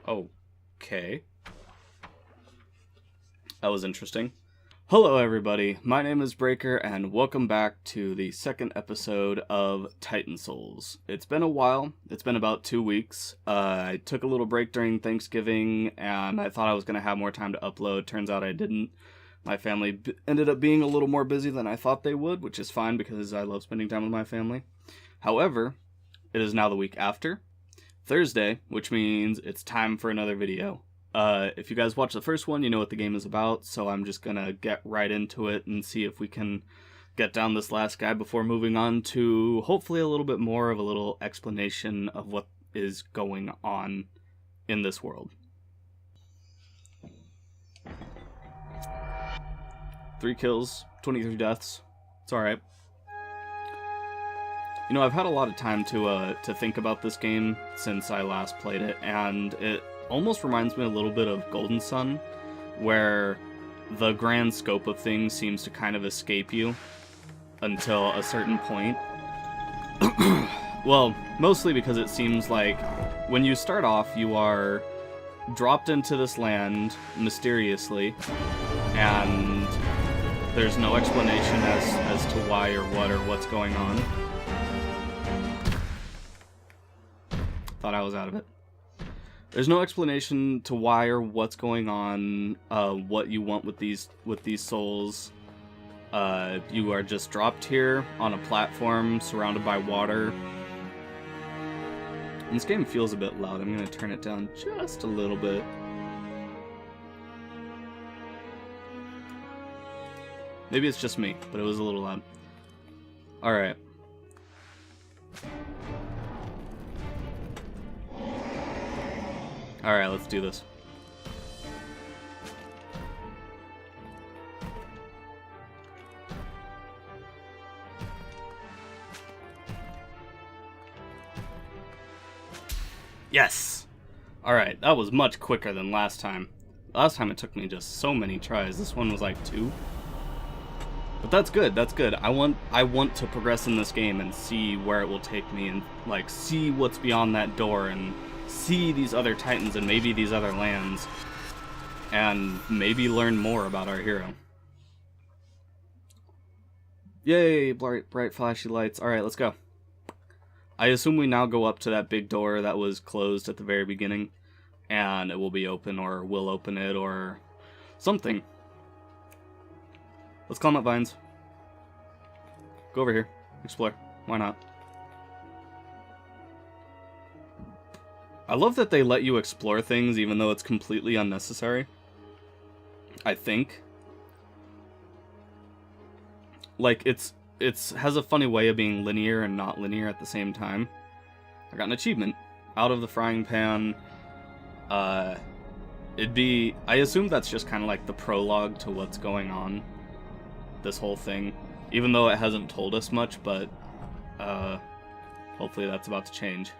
Okay. That was interesting. Hello everybody, my name is Breaker, and welcome back to the second episode of Titan Souls. It's been a while, it's been about 2 weeks. I took a little break during Thanksgiving, and I thought I was going to have more time to upload. Turns out I didn't. My family ended up being a little more busy than I thought they would, which is fine because I love spending time with my family. However, it is now the week after, Thursday, which means it's time for another video. If you guys watched the first one, you know what the game is about, so I'm just gonna get right into it and see if we can get down this last guy before moving on to hopefully a little bit more of a little explanation of what is going on in this world. 3 kills, 23 deaths. It's alright. You know, I've had a lot of time to think about this game since I last played it, and it almost reminds me a little bit of Golden Sun, where the grand scope of things seems to kind of escape you until a certain point. Well, mostly because it seems like when you start off, you are dropped into this land mysteriously, and there's no explanation as to why or what's going on. Thought I was out of it. There's no explanation to why or what's going on, what you want with these souls. You are just dropped here on a platform surrounded by water. And this game feels a bit loud. I'm going to turn it down just a little bit. Maybe it's just me, but it was a little loud. Alright. Alright, let's do this. Yes! Alright, that was much quicker than last time. Last time it took me just so many tries. This one was like 2. But that's good, that's good. I want to progress in this game and see where it will take me and like see what's beyond that door and see these other titans and maybe these other lands, and maybe learn more about our hero. Yay, bright flashy lights. Alright, let's go. I assume we now go up to that big door that was closed at the very beginning, and it will be open, or we'll open it, or something. Let's climb up vines. Go over here. Explore. Why not? I love that they let you explore things even though it's completely unnecessary. I think. Like, it's has a funny way of being linear and not linear at the same time. I got an achievement. Out of the frying pan. I assume that's just kind of like the prologue to what's going on. This whole thing. Even though it hasn't told us much, but hopefully that's about to change.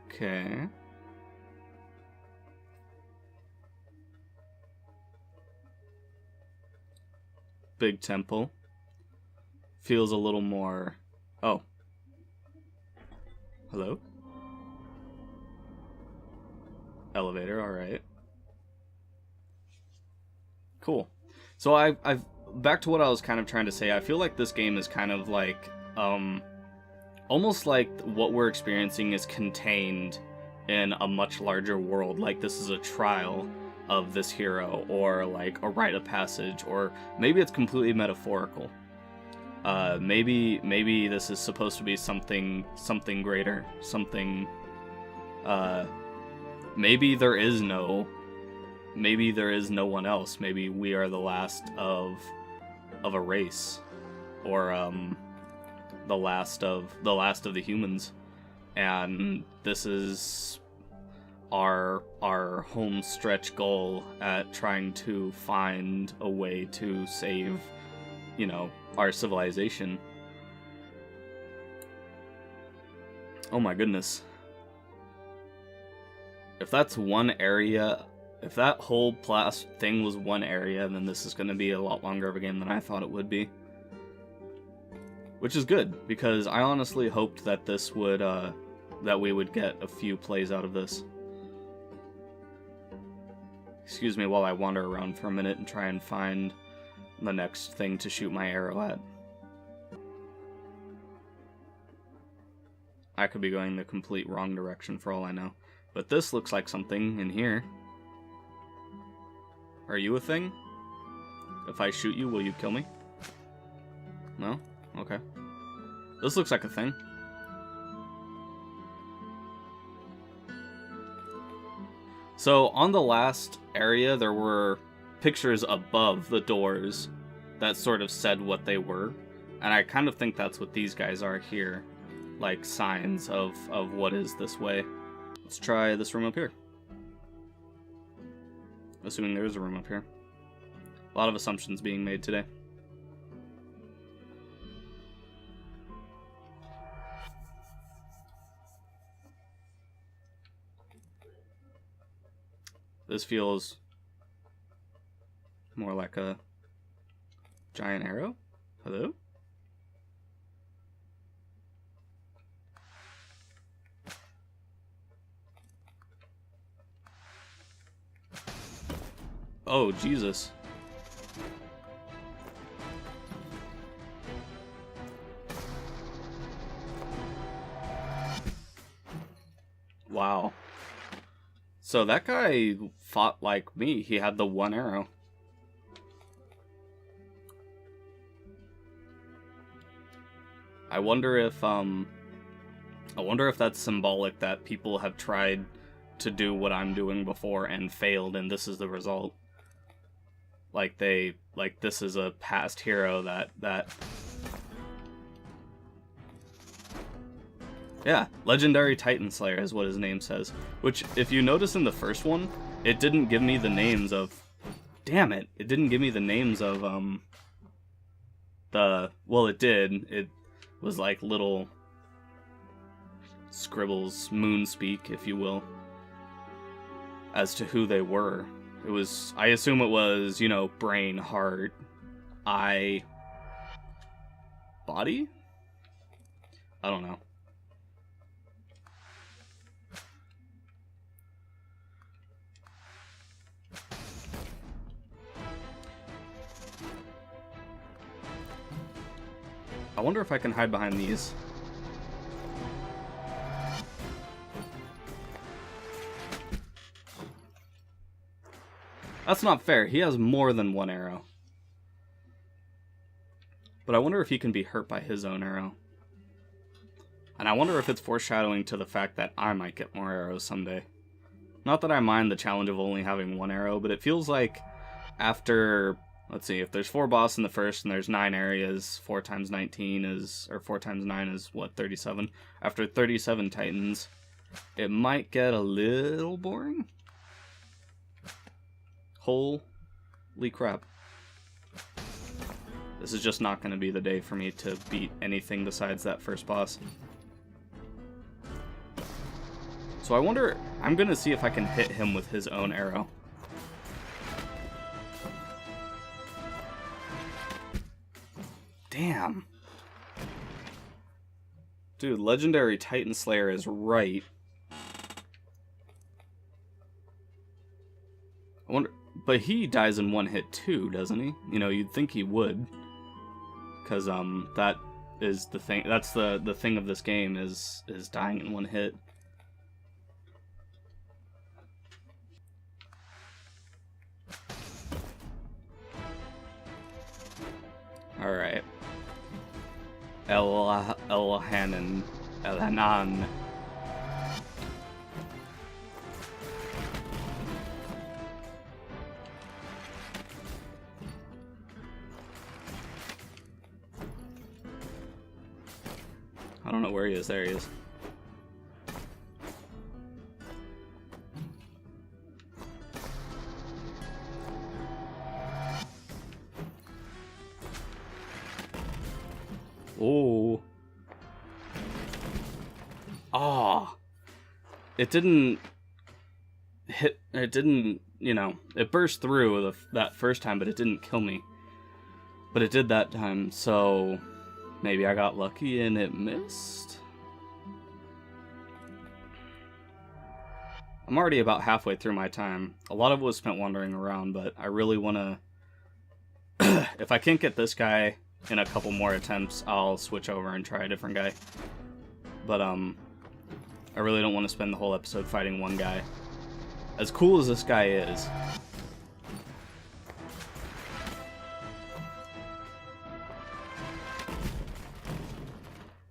Okay. Big temple. Feels a little more... Oh. Hello? Elevator, alright. Cool. So I've back to what I was kind of trying to say. I feel like this game is kind of like, almost like what we're experiencing is contained in a much larger world. Like this is a trial of this hero, or like a rite of passage, or maybe it's completely metaphorical. Maybe this is supposed to be something greater, something. Maybe there is no one else. Maybe we are the last of a race, or the last of the humans, and this is our home stretch goal at trying to find a way to save, our civilization. Oh my goodness. If that's one area, if that whole thing was one area, then this is going to be a lot longer of a game than I thought it would be. which is good, because I honestly hoped that this would, that we would get a few plays out of this. Excuse me while I wander around for a minute and try and find the next thing to shoot my arrow at. I could be going the complete wrong direction for all I know. But this looks like something in here. Are you a thing? If I shoot you, will you kill me? No? Okay. This looks like a thing. So, on the last area, there were pictures above the doors that sort of said what they were. And I kind of think that's what these guys are here. Like, signs of what is this way. Let's try this room up here. Assuming there is a room up here. A lot of assumptions being made today. This feels more like a giant arrow. Hello? Oh, Jesus. Wow. So that guy fought like me. He had the one arrow. I wonder if that's symbolic that people have tried to do what I'm doing before and failed, and this is the result. Like this is a past hero that yeah, Legendary Titan Slayer is what his name says. Which, if you notice in the first one, it didn't give me the names of... Damn it! It didn't give me the names of, well, it did. It was like little scribbles, moon speak, if you will, as to who they were. It was... I assume it was, you know, brain, heart, eye... body? I don't know. I wonder if I can hide behind these. That's not fair. He has more than one arrow. But I wonder if he can be hurt by his own arrow. And I wonder if it's foreshadowing to the fact that I might get more arrows someday. Not that I mind the challenge of only having one arrow, but it feels like after... Let's see, if there's 4 bosses in the first and there's 9 areas, 4 times 19 is... Or 4 times 9 is, what, 37? After 37 titans, it might get a little boring. Holy crap. This is just not going to be the day for me to beat anything besides that first boss. So I wonder... I'm going to see if I can hit him with his own arrow. Damn. Dude, Legendary Titan Slayer is right. I wonder... But he dies in one hit too, doesn't he? You know, you'd think he would. Because, that is the thing... That's the thing of this game, is dying in one hit. Alright. Elhanan. Elhanan. I don't know where he is. There he is. Oh. Ah. It didn't hit, it didn't, you know, it burst through that first time, but it didn't kill me. But it did that time, so Maybe I got lucky and it missed? I'm already about halfway through my time. A lot of it was spent wandering around, but I really want to... If I can't get this guy in a couple more attempts, I'll switch over and try a different guy. But, I really don't want to spend the whole episode fighting one guy. As cool as this guy is...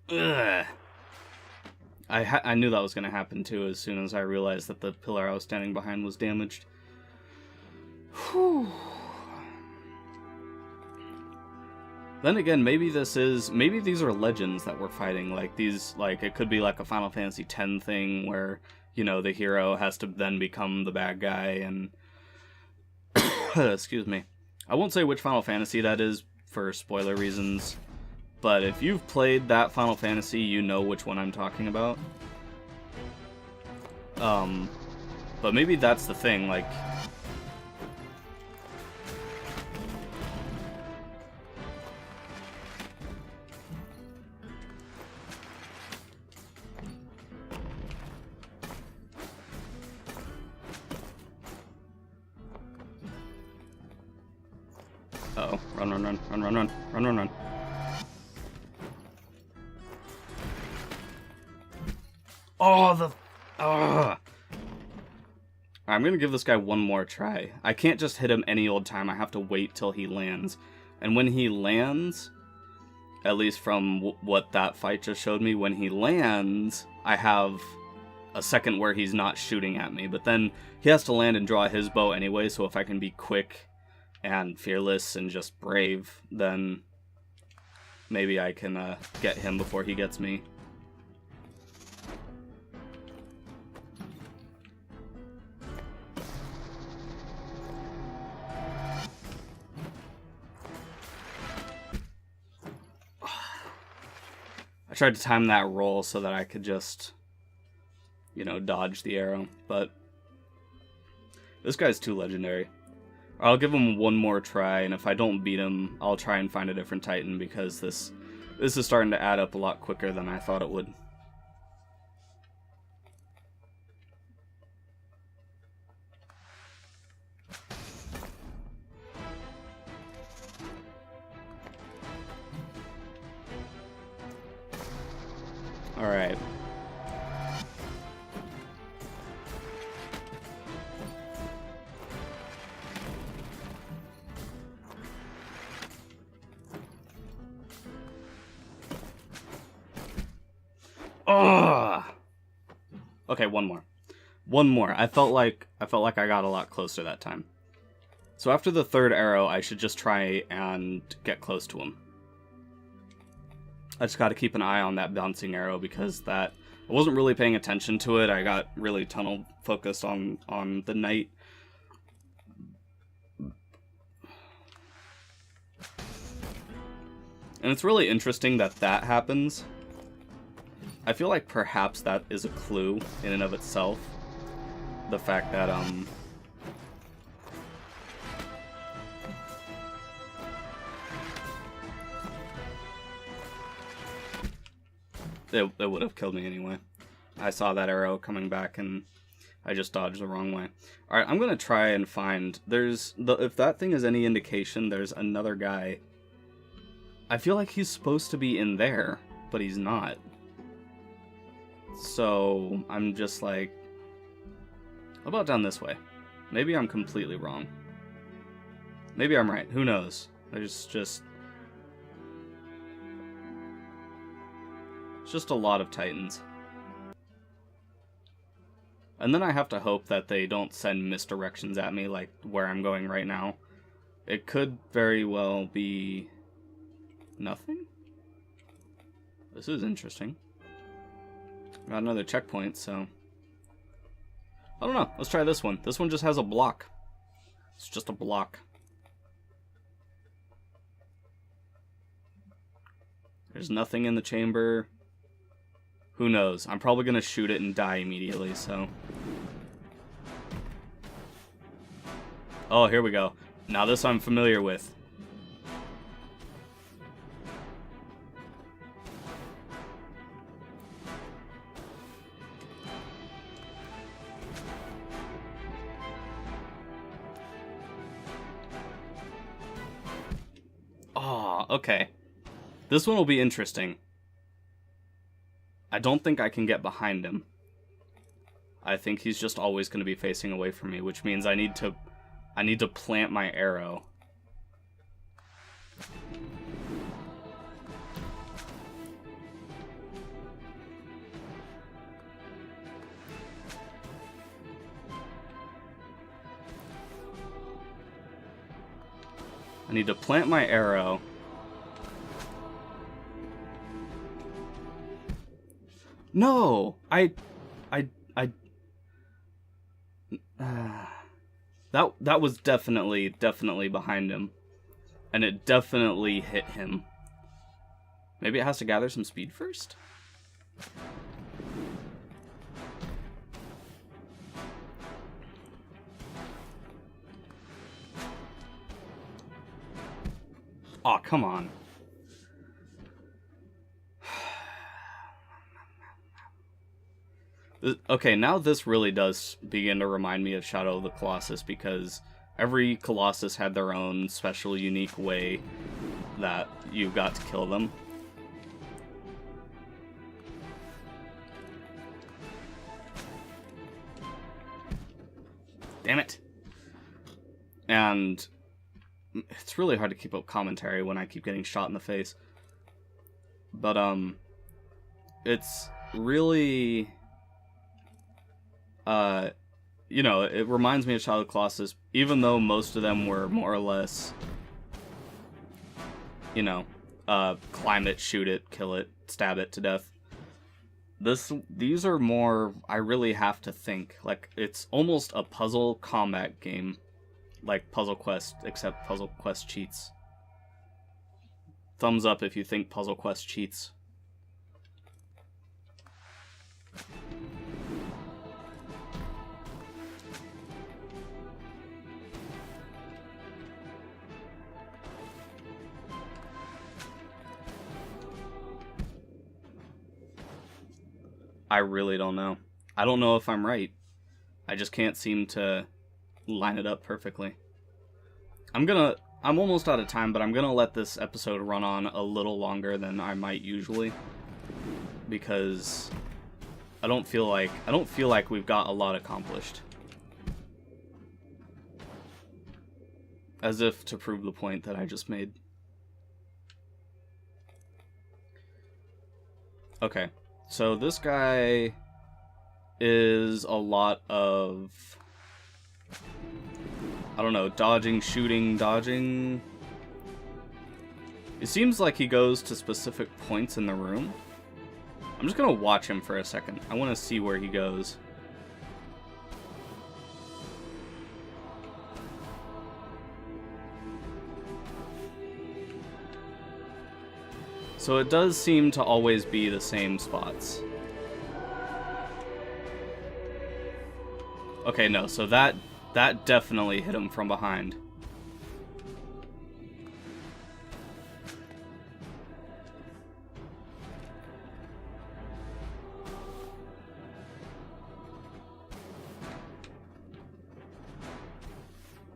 Ugh. I knew that was going to happen too as soon as I realized that the pillar I was standing behind was damaged. Whew. Then again, maybe these are legends that we're fighting. Like it could be like a Final Fantasy X thing where, you know, the hero has to then become the bad guy and... Excuse me. I won't say which Final Fantasy that is for spoiler reasons. But if you've played that Final Fantasy, you know which one I'm talking about. But maybe that's the thing, like... Uh-oh. Run, run, run, run, run, run, run, run, run. Oh, the... Ugh. I'm gonna give this guy one more try. I can't just hit him any old time. I have to wait till he lands. And when he lands, at least from what that fight just showed me, when he lands, I have a second where he's not shooting at me. But then he has to land and draw his bow anyway, so if I can be quick and fearless and just brave, then maybe I can get him before he gets me. I tried to time that roll so that I could just, you know, dodge the arrow, but this guy's too legendary. I'll give him one more try, and if I don't beat him, I'll try and find a different Titan, because this is starting to add up a lot quicker than I thought it would. Alright. Ugh. Okay, one more. One more. I felt like I got a lot closer that time. So after the third arrow, I should just try and get close to him. I just got to keep an eye on that bouncing arrow, because I wasn't really paying attention to it. I got really tunnel focused on the knight. And it's really interesting that happens. I feel like perhaps that is a clue in and of itself. The fact that, It would have killed me anyway. I saw that arrow coming back and I just dodged the wrong way. Alright, I'm gonna try and find... if that thing is any indication, there's another guy. I feel like he's supposed to be in there, but he's not. So, I'm just like... How about down this way? Maybe I'm completely wrong. Maybe I'm right. Who knows? There's just... It's just a lot of Titans. And then I have to hope that they don't send misdirections at me like where I'm going right now. It could very well be... nothing? This is interesting. Got another checkpoint, so... I don't know. Let's try this one. This one just has a block. It's just a block. There's nothing in the chamber. Who knows? I'm probably going to shoot it and die immediately, so... Oh, here we go. Now this I'm familiar with. Oh, okay. This one will be interesting. I don't think I can get behind him. I think he's just always going to be facing away from me, which means I need to plant my arrow. I need to plant my arrow. No! That was definitely behind him. And it definitely hit him. Maybe it has to gather some speed first? Aw, come on. Okay, now this really does begin to remind me of Shadow of the Colossus, because every Colossus had their own special, unique way that you got to kill them. Damn it. And it's really hard to keep up commentary when I keep getting shot in the face. But, it's really... you know, it reminds me of Shadow of the Colossus, even though most of them were more or less, you know, climb it, shoot it, kill it, stab it to death. These are more, I really have to think. Like, it's almost a puzzle combat game. Like Puzzle Quest, except Puzzle Quest cheats. Thumbs up if you think Puzzle Quest cheats. I really don't know. I don't know if I'm right. I just can't seem to line it up perfectly. I'm almost out of time, but I'm gonna let this episode run on a little longer than I might usually, because I don't feel like we've got a lot accomplished. As if to prove the point that I just made. Okay. So this guy is a lot of, I don't know, dodging, shooting, dodging. It seems like he goes to specific points in the room. I'm just gonna watch him for a second. I want to see where he goes. So it does seem to always be the same spots. Okay, no, so that definitely hit him from behind.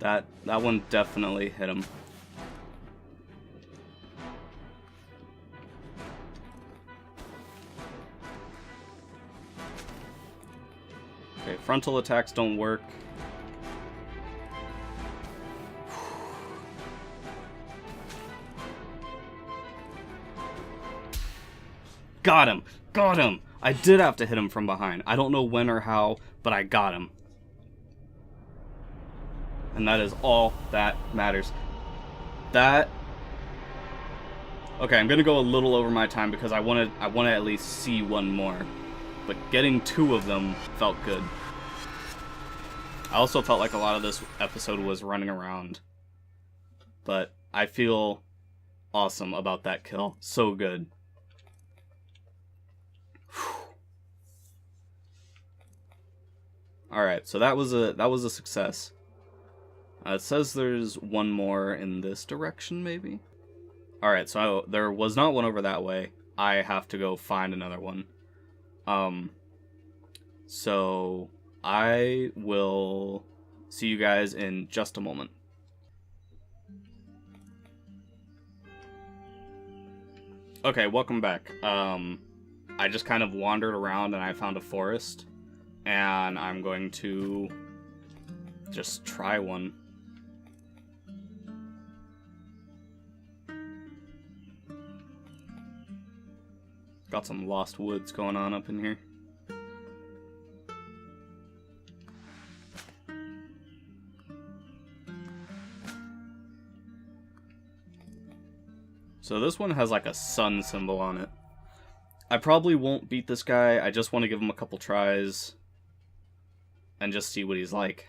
That one definitely hit him. Okay, frontal attacks don't work. Got him! Got him! I did have to hit him from behind. I don't know when or how, but I got him. And that is all that matters. Okay, I'm gonna go a little over my time because I wanna at least see one more. But getting two of them felt good. I also felt like a lot of this episode was running around. But I feel awesome about that kill. So good. Alright, so that was a success. It says there's one more in this direction, maybe? Alright, so there was not one over that way. I have to go find another one. So I will see you guys in just a moment. Okay, welcome back. I just kind of wandered around and I found a forest, and I'm going to just try one. Got some lost woods going on up in here. So this one has like a sun symbol on it. I probably won't beat this guy. I just want to give him a couple tries and just see what he's like.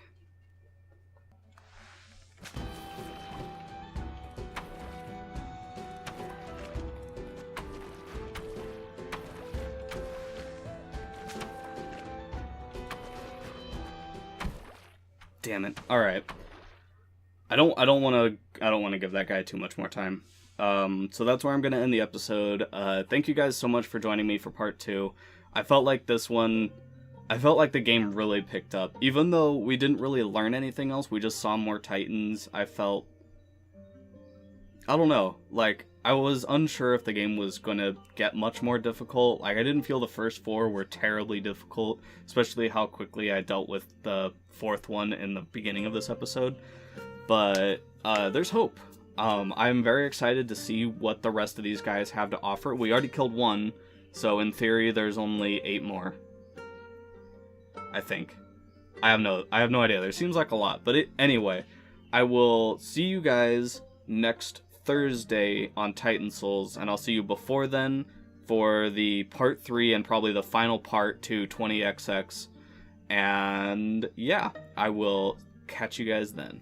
Damn it. All right. I don't want to give that guy too much more time. So that's where I'm going to end the episode. Thank you guys so much for joining me for part 2. I felt like the game really picked up. Even though we didn't really learn anything else, we just saw more Titans. I don't know, like, I was unsure if the game was going to get much more difficult. Like, I didn't feel the first 4 were terribly difficult, especially how quickly I dealt with the 4th one in the beginning of this episode. But, there's hope. I'm very excited to see what the rest of these guys have to offer. We already killed 1, so in theory there's only 8 more. I think. I have no idea. There seems like a lot. But anyway, I will see you guys next Thursday on Titan Souls, and I'll see you before then for the part 3 and probably the final part to 20XX. And yeah, I will catch you guys then.